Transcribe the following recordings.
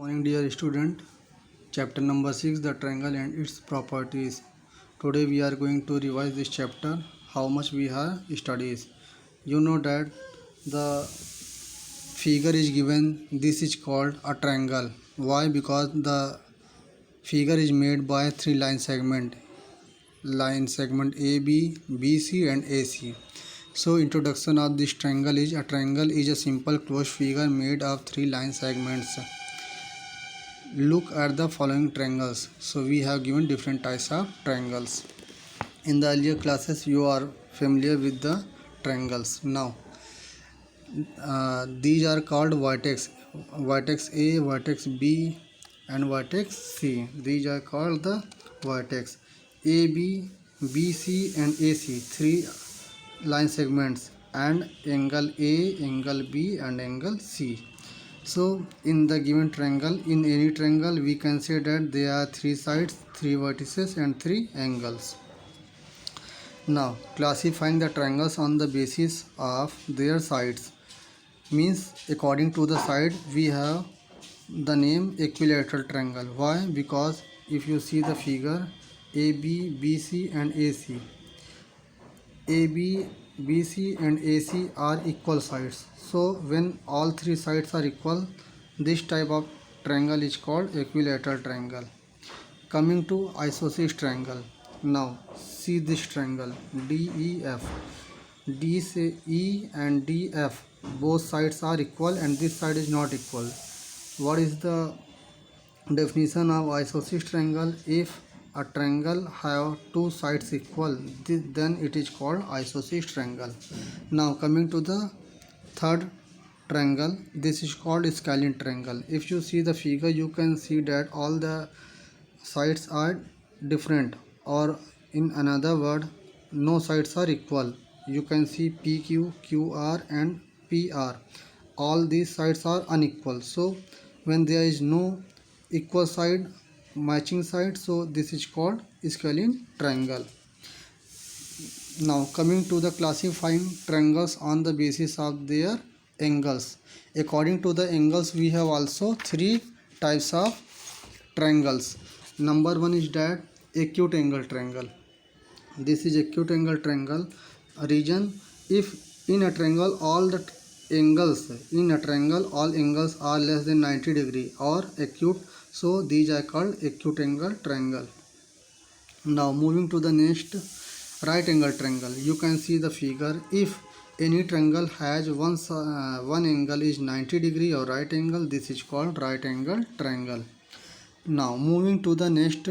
Morning, dear student. Chapter number 6, the triangle and its properties. Today we are going to revise this chapter. How much we have studies. You know that the figure is given. This is called a triangle. Why? Because the figure is made by three line segment. Line segment AB, BC and AC. So introduction of this triangle is a triangle is a simple closed figure made of three line segments. Look at the following triangles. So we have given different types of triangles. In the earlier classes you are familiar with the triangles. Now these are called vertex. Vertex A, vertex B and vertex C. These are called the vertex. AB, BC and AC, three line segments, and angle A, angle B and angle C. So in the given triangle, in any triangle we can say that there are three sides, three vertices and three angles. Now classifying the triangles on the basis of their sides means according to the side we have the name equilateral triangle. Why? Because if you see the figure AB, BC and AC, AB, BC and AC are equal sides. So when all three sides are equal, this type of triangle is called equilateral triangle. Coming to isosceles triangle. Now see this triangle DEF. DE and DF, both sides are equal and this side is not equal. What is the definition of isosceles triangle? If a triangle have two sides equal, then it is called isosceles triangle. Now coming to the third triangle, this is called scalene triangle. If you see the figure, you can see that all the sides are different, or in another word, no sides are equal. You can see PQ, QR and PR. All these sides are unequal. So when there is no equal side, matching side, so this is called scalene triangle. Now coming to the classifying triangles on the basis of their angles. According to the angles, we have also three types of triangles. Number one is that acute angle triangle. This is acute angle triangle region. If in a triangle all angles are less than 90 degree or acute, so these are called acute angle triangle. Now moving to the next, right angle triangle. You can see the figure. If any triangle has one angle is 90 degree or right angle, this is called right angle triangle. Now moving to the next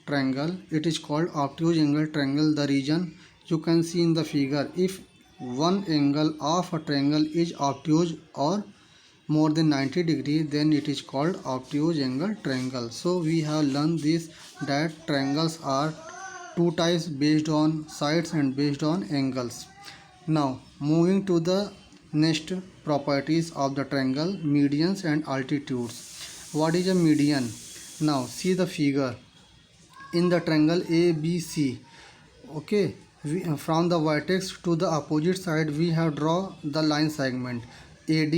triangle, it is called obtuse angle triangle. The region you can see in the figure, if one angle of a triangle is obtuse or more than 90 degree, then it is called obtuse angle triangle. So we have learned this, that triangles are two types based on sides and based on angles. Now moving to the next properties of the triangle, medians and altitudes. What is a median? Now see the figure in the triangle ABC. Okay, from the vertex to the opposite side we have draw the line segment AD,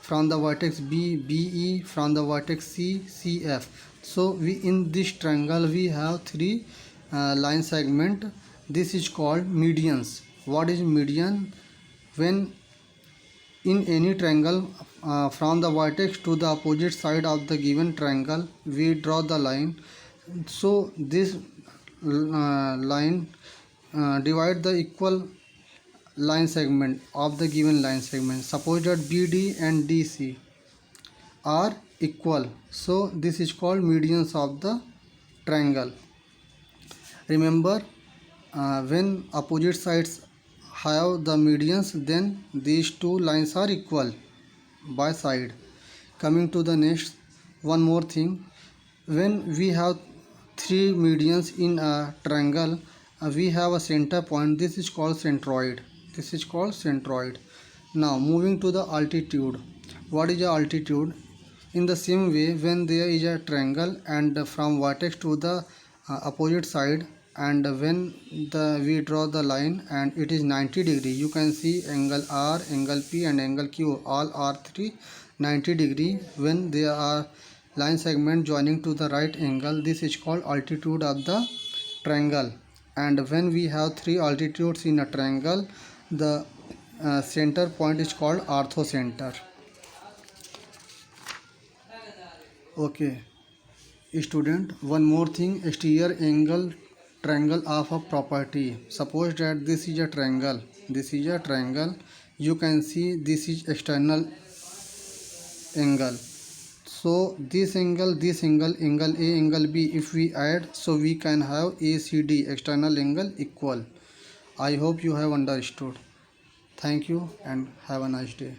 from the vertex B, BE, from the vertex C, CF. So we in this triangle we have three line segment. This is called medians. What is median? When in any triangle from the vertex to the opposite side of the given triangle we draw the line. So this line divide the equal line segment of the given line segment. Suppose that BD and DC are equal, so this is called medians of the triangle. Remember, when opposite sides have the medians, then these two lines are equal by side. Coming to the next, one more thing, when we have three medians in a triangle, we have a center point. This is called centroid. This is called centroid. Now moving to the altitude. What is the altitude? In the same way, when there is a triangle and from vertex to the opposite side, and when we draw the line and it is 90 degree, you can see angle R, angle P and angle Q, all are 90 degree when they are line segment joining to the right angle. This is called altitude of the triangle. And when we have three altitudes in a triangle, the center point is called orthocenter. Okay, student, one more thing, exterior angle triangle of a property. Suppose that this is a triangle. This is a triangle. You can see this is external angle. So this angle, angle A, angle B, if we add, so we can have ACD, external angle, equal. I hope you have understood. Thank you and have a nice day.